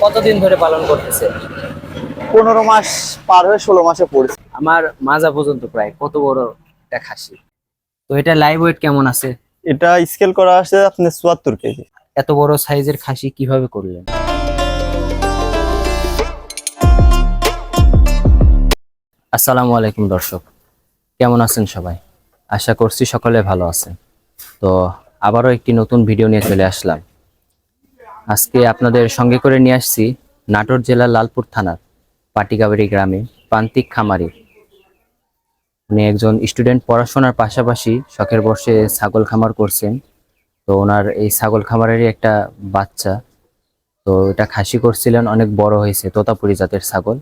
কতদিন ধরে পালন করতেছে? 15 মাস পার হয়ে 16 মাসে পড়েছে। আমার মাজা পর্যন্ত প্রায়। কত বড় একটা খাসি! তো এটা লাইভ ওয়েট কেমন আছে? এটা স্কেল করা আছে আপনার 74 কেজি। এত বড় সাইজের খাসি কিভাবে করলেন? আসসালামু আলাইকুম দর্শক, কেমন আছেন সবাই? আশা করছি সকলে ভালো আছেন। তো আবারও একটি নতুন ভিডিও নিয়ে চলে আসলাম। আজকে আপনাদের সঙ্গে করে নিয়ে আসছি নাটোর জেলার লালপুর থানার পাটিকাবাড়ি গ্রামে প্রান্তিক খামারি। উনি একজন স্টুডেন্ট, পড়াশোনার পাশাপাশি শখের বশে ছাগল খামার করছেন। তো ওনার এই ছাগল খামারেরই একটা বাচ্চা, তো এটা খাসি করছিলেন, অনেক বড় হয়েছে, তোতাপুরি জাতের ছাগল।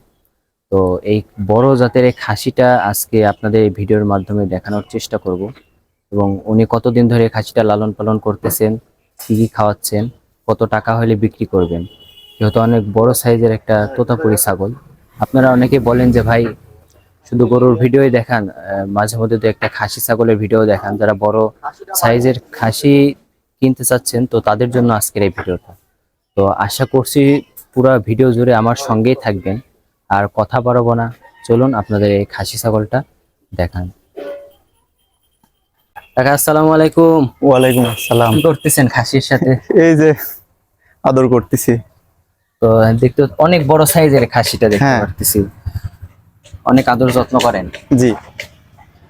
তো এই বড় জাতের এই খাসিটা আজকে আপনাদের এই ভিডিওর মাধ্যমে দেখানোর চেষ্টা করব, এবং উনি কতদিন ধরে এই খাসিটা লালন পালন করতেছেন, কি কি খাওয়াচ্ছেন, কত টাকা হলে বিক্রি করবেন। যেহেতু অনেক বড় সাইজের একটা তোতাপুরি ছাগল, আপনারা অনেকে বলেন যে ভাই শুধু গরুর ভিডিওই দেখান, মাঝে মধ্যে তো একটা খাসি ছাগলের ভিডিও দেখান। যারা বড় সাইজের খাসি কিনতে চাচ্ছেন, তো তাদের জন্য আজকের এই ভিডিওটা। তো আশা করছি পুরো ভিডিও জুড়ে আমার সঙ্গেই থাকবেন। আর কথা বাড়াবো না, চলুন আপনাদের এই খাসি ছাগলটা দেখান। কাকা আসসালামু আলাইকুম। ওয়ালাইকুম আসসালাম। কি করতেছেন খাসির সাথে? এই যে আদর করতেছি। তো দেখতে অনেক বড় সাইজের খাসিটা দেখতে হ্যাঁ। পারতেছি, অনেক আদর যত্ন করেন। জি,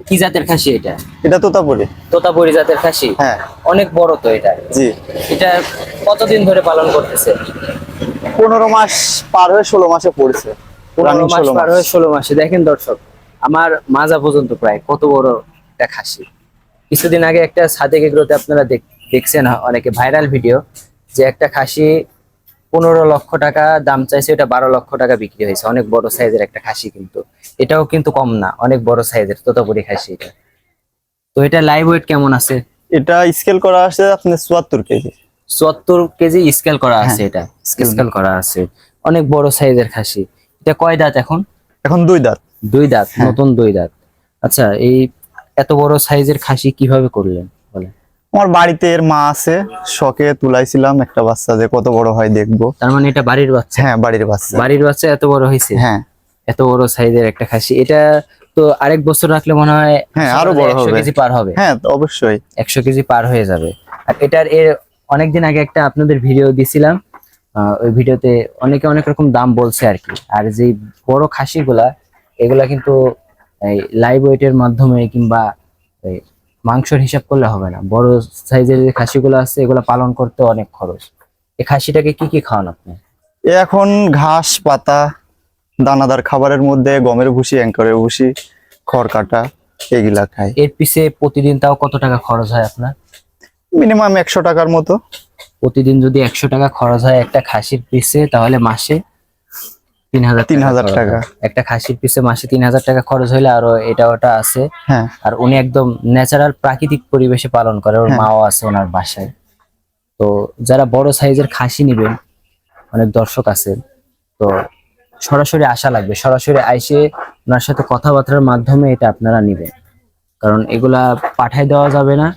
কি জাতের খাসি এটা? এটা তোতাপুরি। তোতাপুরি জাতের খাসি। হ্যাঁ। অনেক বড় তো এটা। জি, এটা কতদিন ধরে পালন করতেছে? 15 মাস পার হয়ে 16 মাসে পড়েছে। 15 মাস 16 পার হয়ে 16 মাসে। দেখেন দর্শক, আমার মাজা পর্যন্ত প্রায়। কত বড় একটা খাসি! কিছুদিন আগে একটা সাদেক এগ্রোতে আপনারা দেখছেন অনেকে ভাইরাল ভিডিও, যে একটা খাসি 15 লক্ষ টাকা দাম চাইছে, এটা 12 লক্ষ টাকা বিক্রি হয়েছে। অনেক বড় সাইজের একটা খাসি, কিন্তু এটাও কিন্তু কম না, অনেক বড় সাইজের তোতাপুরি খাসি এটা। তো এটা লাইভ ওয়েট কেমন আছে? এটা স্কেল করা আছে আপনার 74 কেজি। 74 কেজি স্কেল করা আছে। হ্যাঁ, এটা স্কেল করা আছে, অনেক বড় সাইজের খাসি। এটা কয় দাঁত এখন? এখন 2 দাঁত। 2 দাঁত, হ্যাঁ। নতুন 2 দাঁত। আচ্ছা, এই এত বড় সাইজের খাসি কিভাবে করলেন বলেন? আমার বাড়িতে এর মা আছে, শখে তুলাইছিলাম একটা বাচ্চা, যে কত বড় হয় দেখবো। তার মানে এটা বাড়ির বাচ্চা? হ্যাঁ, বাড়ির বাচ্চা। বাড়ির বাচ্চা এত বড় হয়েছে? হ্যাঁ এত বড় সাইজের একটা খাসি, এটা তো আরেক বছর রাখলে মনে হয় হ্যাঁ, আরো বড় 100 হবে। কেজি পার হবে। হ্যাঁ, তো অবশ্যই 100 কেজি পার হয়ে যাবে। আর এটার অনেকদিন আগে একটা আপনাদের ভিডিও দিছিলাম, ওই ভিডিওতে অনেকে অনেক রকম দাম বলছে আর কি। আর যে বড় খাসিগুলা, এগুলা কিন্তু এই লাইভ ওয়েটের মাধ্যমে কিংবা এই মাংসের হিসাব করলে হবে না। বড় সাইজের যে খাসিগুলো আছে, এগুলা পালন করতে অনেক খরচ। এই খাসিটাকে কি কি খাওয়ান আপনি? এখন ঘাস পাতা, দানাদার খাবারের মধ্যে গমের ভুসি, অ্যাঙ্করের ভুসি, খড় কাটা, এগুলা খাই। এর পিছে প্রতিদিন তাও কত টাকা খরচ হয় আপনার? মিনিমাম 100 টাকার মতো। প্রতিদিন যদি 100 টাকা খরচ হয় একটা খাসির পিছে, তাহলে মাসে 3000 3000 টাকা। একটা খাসির পিছে মাসে 3000 টাকা খরচ হইলে আরো এটা ওটা আছে। হ্যাঁ আর উনি একদম ন্যাচারাল প্রাকৃতিক পরিবেশে পালন করে, ওর হ্যাঁ। মাও আছে ওনার বাসায়। তো যারা বড় সাইজের খাসি নিবেন, অনেক দর্শক আছে, তো সরাসরি আসা লাগবে। সরাসরি আইসে ওনার সাথে কথাবার্তার মাধ্যমে এটা আপনারা নিবেন, কারণ এগুলা পাঠাই দেওয়া যাবে না।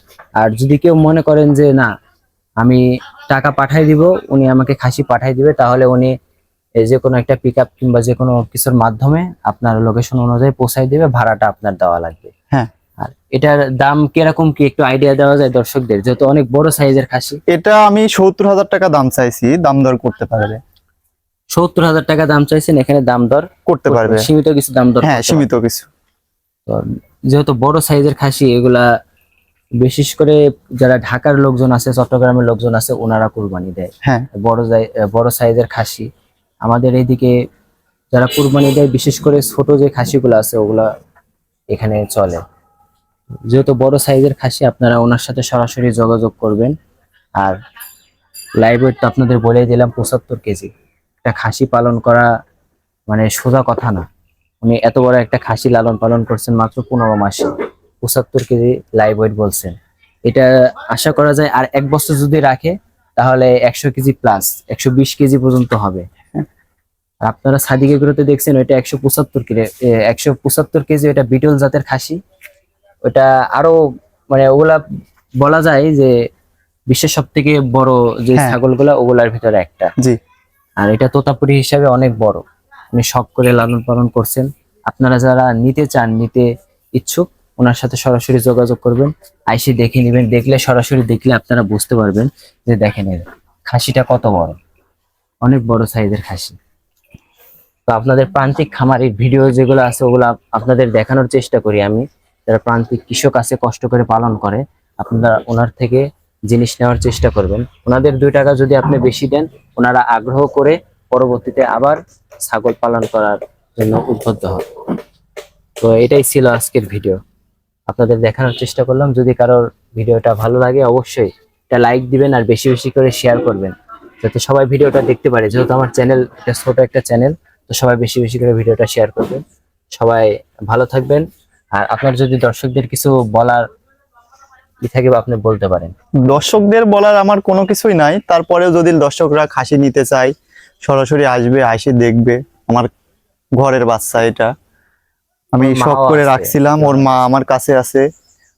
আর যদি কেউ মনে করেন যে না, আমি টাকা পাঠাই দিব, উনি আমাকে খাসি পাঠাই দিবে, তাহলে উনি এই যে কোনো একটা পিক আপ কিংবা যে কোনো কিছুর মাধ্যমে আপনার লোকেশন অনুযায়ী পৌঁছাই দিবে, ভাড়াটা আপনার দেওয়া লাগবে। হ্যাঁ। আর এটার দাম কিরকম কি একটু আইডিয়া দেওয়া যায় দর্শকদের, যেহেতু অনেক বড় সাইজের খাসি? এটা আমি 70,000 টাকা দাম চাইছি, দাম দর করতে পারবে। 70,000 টাকা দাম চাইছেন, এখানে দাম দর করতে পারবে। সীমিত কিছু দাম দর হ্যাঁ, করতে সীমিত পারবে। কিছু। তো যেহেতু বড় সাইজের খাসি, এগুলা বিশেষ করে যারা ঢাকার লোকজন আছে, চট্টগ্রামের লোকজন আছে, ওনারা কুরবানি দেয় হ্যাঁ বড় সাইজের খাসি। আমাদের এইদিকে যারা কুরবানি দেয়, বিশেষ করে ছোট যে খাসিগুলো আছে, ওগুলা এখানে চলে। যেহেতু বড় সাইজের খাসি, আপনারা ওনার সাথে সরাসরি যোগাযোগ করবেন। আর লাইভ ওয়েট তো আপনাদের বলে দিলাম 75 কেজি। একটা খাসি পালন করা মানে সোজা কথা না। উনি এত বড় একটা খাসি লালন পালন করছেন মাত্র 15 মাসে, 75 কেজি লাইভ ওয়েট বলছেন। এটা আশা করা যায় আর 1 বছর যদি রাখে, তাহলে 100 কেজি প্লাস 120 কেজি পর্যন্ত হবে। আর আপনারা সাদিক এগুলোতে দেখছেন, ওইটা 175 কেজি, 175 কেজি। ওটা বিটল জাতের খাসি। ওটা আরো মানে ওগুলা বলা যায় যে বিশ্বের সব থেকে বড় যে হ্যাঁ। ছাগলগুলা, ওগুলার ভিতরে একটা। জি। আর এটা তোতাপুরি হিসাবে অনেক বড়, উনি শখ করে লালন পালন করছেন। আপনারা যারা নিতে চান, নিতে ইচ্ছুক, ওনার সাথে সরাসরি যোগাযোগ করবেন, আইসে দেখে নেবেন। দেখলে, সরাসরি দেখলে আপনারা বুঝতে পারবেন যে দেখেন এর খাসিটা কত বড়, অনেক বড় সাইজের খাসি। তো আপনাদের প্রান্তিক খামারের ভিডিও যেগুলো আছে ওগুলো আপনাদের দেখানোর চেষ্টা করি আমি। যারা প্রান্তিক কৃষক আছে, কষ্ট করে পালন করে, আপনারা ওনার থেকে জিনিস নেওয়ার চেষ্টা করবেন। ওনাদের 2 টাকা যদি আপনি বেশি দেন, ওনারা আগ্রহ করে পরবর্তীতে আবার ছাগল পালন করার জন্য উদ্বুদ্ধ হন। তো এটাই ছিল আজকের ভিডিও, আপনাদের দেখানোর চেষ্টা করলাম। যদি কারোর ভিডিওটা ভালো লাগে অবশ্যই এটা লাইক দিবেন আর বেশি বেশি করে শেয়ার করবেন, যাতে সবাই ভিডিওটা দেখতে পারে। যেহেতু আমার চ্যানেল এটা ছোট একটা চ্যানেল, তো সবাই বেশি বেশি করে ভিডিওটা শেয়ার করবেন। সবাই ভালো থাকবেন। আর আপনার যদি দর্শকদের কিছু বলার থাকে বা আপনি বলতে পারেন। দর্শকদের বলার আমার কোনো কিছুই নাই, তারপরেও যদি দর্শকরা খাসি নিতে চায় সরাসরি আসবে, আইসে দেখবে। আমার ঘরের বাচ্চা এটা, আমি ওর শখ মাও করে আছে। রাখছিলাম। ওর মা আমার কাছে আছে।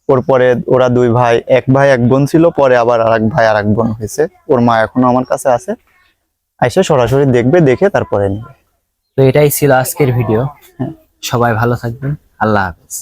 ওর পরে ওরা 2 ভাই, এক ভাই এক বোন ছিল, পরে আবার আরেক ভাই আরেক বোন হয়েছে। ওর মা এখনো আমার কাছে আছে, আইসে সরাসরি দেখবে, দেখে তারপরে নেবে। তো এটাই ছিল আজকের ভিডিও। সবাই ভালো থাকবেন। আল্লাহ হাফেজ।